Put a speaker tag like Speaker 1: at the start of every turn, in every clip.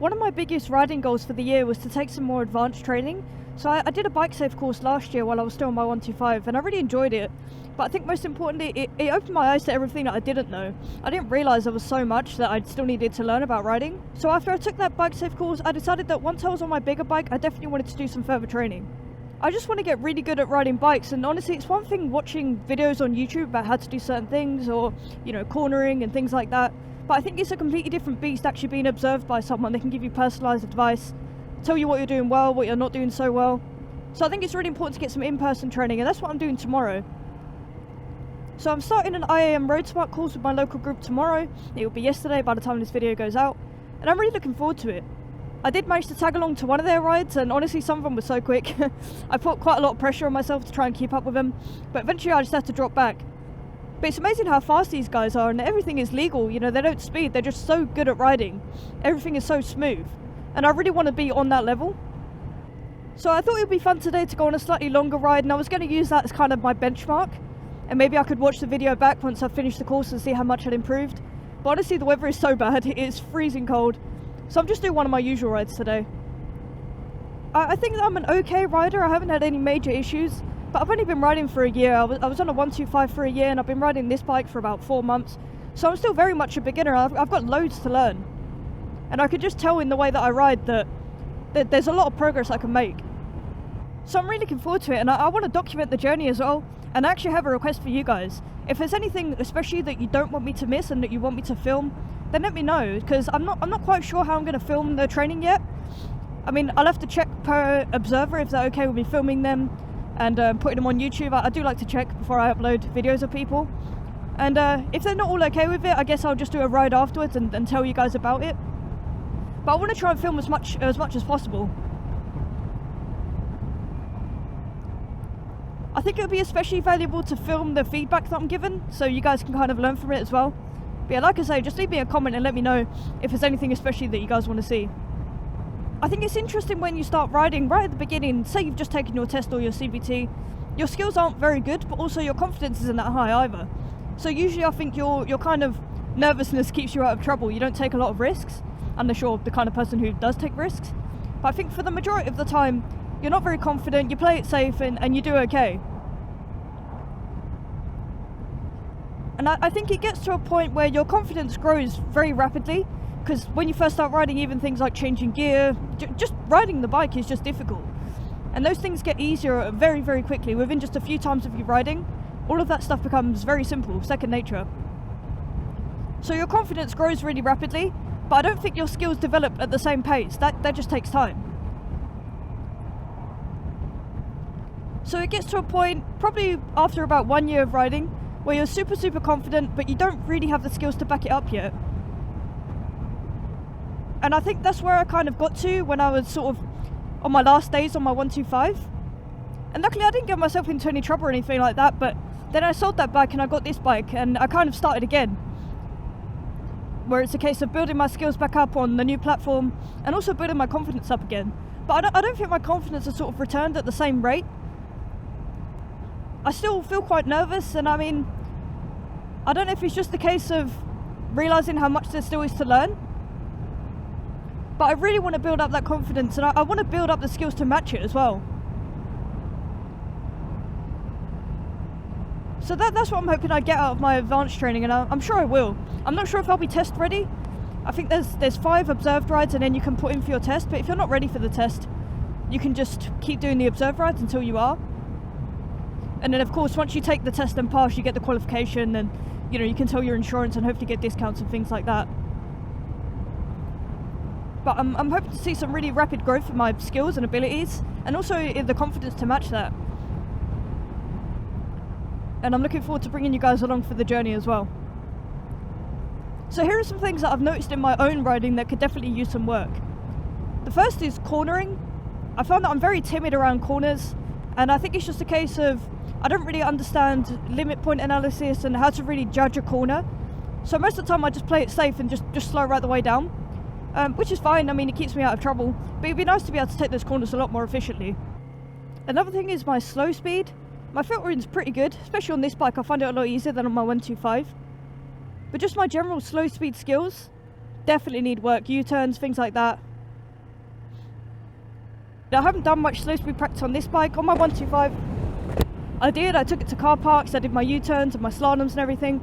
Speaker 1: One of my biggest riding goals for the year was to take some more advanced training. So I did a bike safe course last year while I was still on my 125 and I really enjoyed it. But I think most importantly, it opened my eyes to everything that I didn't know. I didn't realise there was so much that I still needed to learn about riding. So after I took that bike safe course, I decided that once I was on my bigger bike, I definitely wanted to do some further training. I just want to get really good at riding bikes, and honestly it's one thing watching videos on YouTube about how to do certain things or, cornering and things like that. But I think it's a completely different beast actually being observed by someone. They can give you personalised advice, tell you what you're doing well, what you're not doing so well. So I think it's really important to get some in-person training, and that's what I'm doing tomorrow. So I'm starting an IAM Road Smart course with my local group tomorrow. It will be yesterday by the time this video goes out, and I'm really looking forward to it. I did manage to tag along to one of their rides, and honestly some of them were so quick. I put quite a lot of pressure on myself to try and keep up with them, but eventually I just had to drop back. But it's amazing how fast these guys are, and everything is legal, they don't speed, they're just so good at riding. Everything is so smooth, and I really want to be on that level. So I thought it would be fun today to go on a slightly longer ride, and I was going to use that as kind of my benchmark, and maybe I could watch the video back once I've finished the course and see how much I'd improved. But honestly the weather is so bad, it is freezing cold, so I'm just doing one of my usual rides today. I think that I'm an okay rider, I haven't had any major issues. But I've only been riding for a year. I was on a 125 for a year, and I've been riding this bike for about 4 months. So I'm still very much a beginner. I've got loads to learn. And I could just tell in the way that I ride that there's a lot of progress I can make. So I'm really looking forward to it, and I want to document the journey as well. And I actually have a request for you guys. If there's anything especially that you don't want me to miss and that you want me to film, then let me know, because I'm not quite sure how I'm going to film the training yet. I mean, I'll have to check per observer if they're okay with me filming them and putting them on YouTube. I do like to check before I upload videos of people, and if they're not all okay with it, I guess I'll just do a ride afterwards and tell you guys about it. But I want to try and film as much as possible. I think it would be especially valuable to film the feedback that I'm given, so you guys can kind of learn from it as well. But yeah, like I say, just leave me a comment and let me know if there's anything especially that you guys want to see. I think it's interesting when you start riding right at the beginning, say you've just taken your test or your CBT, your skills aren't very good, but also your confidence isn't that high either. So usually I think your kind of nervousness keeps you out of trouble. You don't take a lot of risks, unless you're the kind of person who does take risks. But I think for the majority of the time, you're not very confident, you play it safe and you do okay. And I think it gets to a point where your confidence grows very rapidly. Because when you first start riding, even things like changing gear, just riding the bike is just difficult. And those things get easier very, very quickly. Within just a few times of you riding, all of that stuff becomes very simple, second nature. So your confidence grows really rapidly, but I don't think your skills develop at the same pace. That just takes time. So it gets to a point, probably after about 1 year of riding, where you're super, super confident, but you don't really have the skills to back it up yet. And I think that's where I kind of got to when I was sort of on my last days on my 125. And luckily I didn't get myself into any trouble or anything like that, but then I sold that bike and I got this bike and I kind of started again. Where it's a case of building my skills back up on the new platform and also building my confidence up again. But I don't think my confidence has sort of returned at the same rate. I still feel quite nervous, and I mean, I don't know if it's just the case of realising how much there still is to learn. But I really want to build up that confidence, and I want to build up the skills to match it as well. So that's what I'm hoping I get out of my advanced training, and I'm sure I will. I'm not sure if I'll be test ready. I think there's 5 observed rides and then you can put in for your test, but if you're not ready for the test, you can just keep doing the observed rides until you are. And then of course once you take the test and pass, you get the qualification, and you can tell your insurance and hopefully get discounts and things like that. But I'm hoping to see some really rapid growth in my skills and abilities, and also in the confidence to match that. And I'm looking forward to bringing you guys along for the journey as well. So here are some things that I've noticed in my own riding that could definitely use some work. The first is cornering. I found that I'm very timid around corners, and I think it's just a case of I don't really understand limit point analysis and how to really judge a corner. So most of the time I just play it safe and just slow right the way down. Which is fine, I mean it keeps me out of trouble, but it'd be nice to be able to take those corners a lot more efficiently. Another thing is my slow speed. My filtering's pretty good, especially on this bike. I find it a lot easier than on my 125. But just my general slow speed skills definitely need work. U-turns, things like that. I haven't done much slow speed practice on this bike. On my 125, I took it to car parks, I did my U-turns and my slaloms and everything.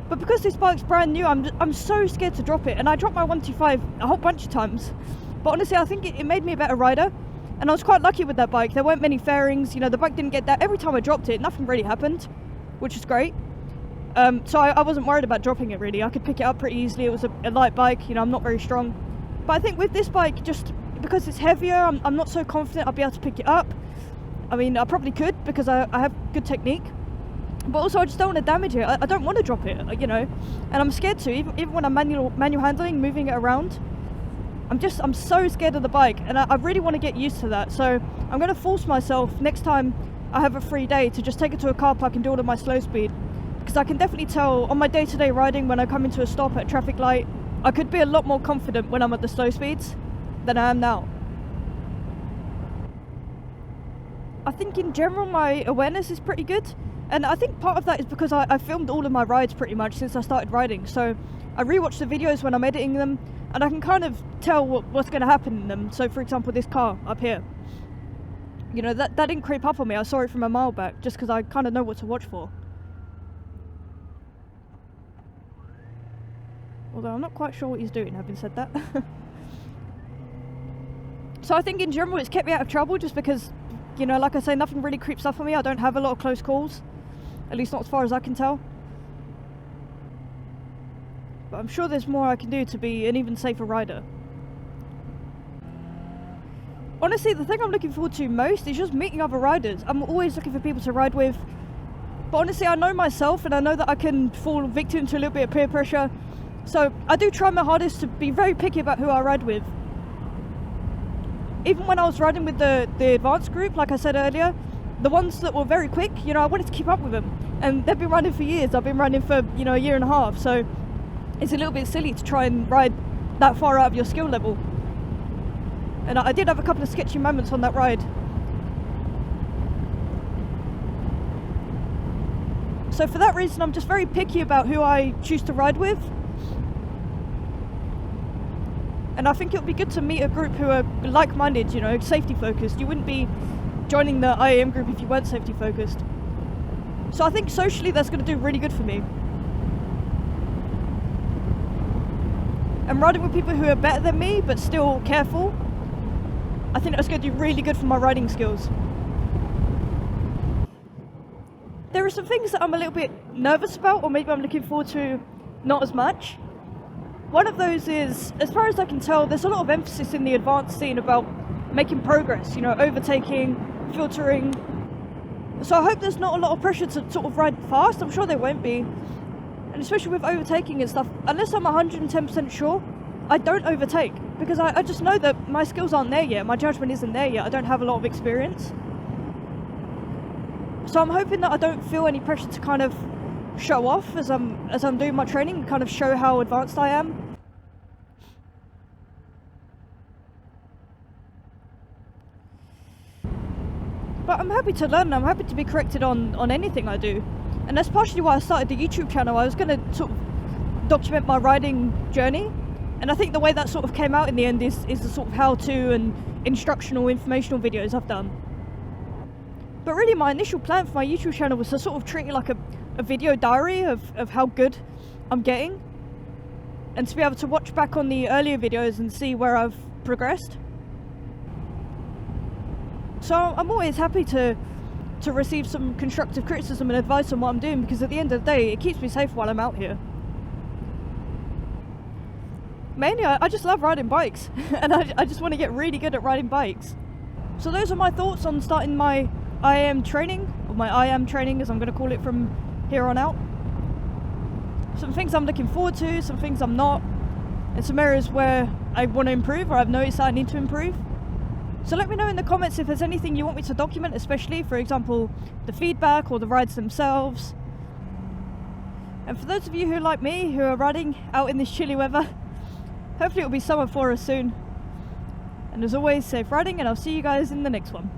Speaker 1: But because this bike's brand new, I'm so scared to drop it. And I dropped my 125 a whole bunch of times. But honestly, I think it made me a better rider. And I was quite lucky with that bike. There weren't many fairings, you know, the bike didn't get that. Every time I dropped it, nothing really happened, which is great. So I wasn't worried about dropping it really. I could pick it up pretty easily. It was a light bike, you know, I'm not very strong. But I think with this bike, just because it's heavier, I'm not so confident I'll be able to pick it up. I mean, I probably could because I have good technique. But also I just don't want to damage it. I don't want to drop it, you know. And I'm scared to, even when I'm manual handling, moving it around. I'm so scared of the bike, and I really want to get used to that. So I'm going to force myself next time I have a free day to just take it to a car park and do all of my slow speed. Because I can definitely tell on my day-to-day riding, when I come into a stop at a traffic light, I could be a lot more confident when I'm at the slow speeds than I am now. I think in general my awareness is pretty good, and I think part of that is because I filmed all of my rides pretty much since I started riding. So I rewatch the videos when I'm editing them, and I can kind of tell what's going to happen in them. So for example, this car up here, you know, that didn't creep up on me. I saw it from a mile back just because I kind of know what to watch for. Although I'm not quite sure what he's doing, having said that. So I think in general it's kept me out of trouble just because, you know, like I say, nothing really creeps up on me. I don't have a lot of close calls, at least not as far as I can tell. But I'm sure there's more I can do to be an even safer rider. Honestly, the thing I'm looking forward to most is just meeting other riders. I'm always looking for people to ride with. But honestly, I know myself, and I know that I can fall victim to a little bit of peer pressure. So I do try my hardest to be very picky about who I ride with. Even when I was riding with the advanced group, like I said earlier, the ones that were very quick, you know, I wanted to keep up with them. And they've been riding for years. I've been riding for, you know, a year and a half. So it's a little bit silly to try and ride that far out of your skill level. And I did have a couple of sketchy moments on that ride. So for that reason, I'm just very picky about who I choose to ride with. And I think it would be good to meet a group who are like-minded, you know, safety focused. You wouldn't be joining the IAM group if you weren't safety focused. So I think socially that's going to do really good for me. And riding with people who are better than me but still careful, I think that's going to do really good for my riding skills. There are some things that I'm a little bit nervous about, or maybe I'm looking forward to not as much. One of those is, as far as I can tell, there's a lot of emphasis in the advanced scene about making progress, you know, overtaking, filtering. So I hope there's not a lot of pressure to sort of ride fast. I'm sure there won't be. And especially with overtaking and stuff, unless I'm 110% sure, I don't overtake. Because I just know that my skills aren't there yet, my judgment isn't there yet, I don't have a lot of experience. So I'm hoping that I don't feel any pressure to kind of show off as I'm doing my training and kind of show how advanced I am. But I'm happy to learn, I'm happy to be corrected on anything I do. And that's partially why I started the YouTube channel. I was going to sort of document my riding journey. And I think the way that sort of came out in the end is the sort of how-to and instructional, informational videos I've done. But really my initial plan for my YouTube channel was to sort of treat it like a video diary of how good I'm getting. And to be able to watch back on the earlier videos and see where I've progressed. So I'm always happy to receive some constructive criticism and advice on what I'm doing, because at the end of the day, it keeps me safe while I'm out here. Mainly, I just love riding bikes, and I just want to get really good at riding bikes. So those are my thoughts on starting my IAM training, or my IAM training as I'm going to call it from here on out. Some things I'm looking forward to, some things I'm not, and some areas where I want to improve or I've noticed that I need to improve. So let me know in the comments if there's anything you want me to document, especially, for example, the feedback or the rides themselves. And for those of you who, like me, who are riding out in this chilly weather, hopefully it'll be summer for us soon. And as always, safe riding, and I'll see you guys in the next one.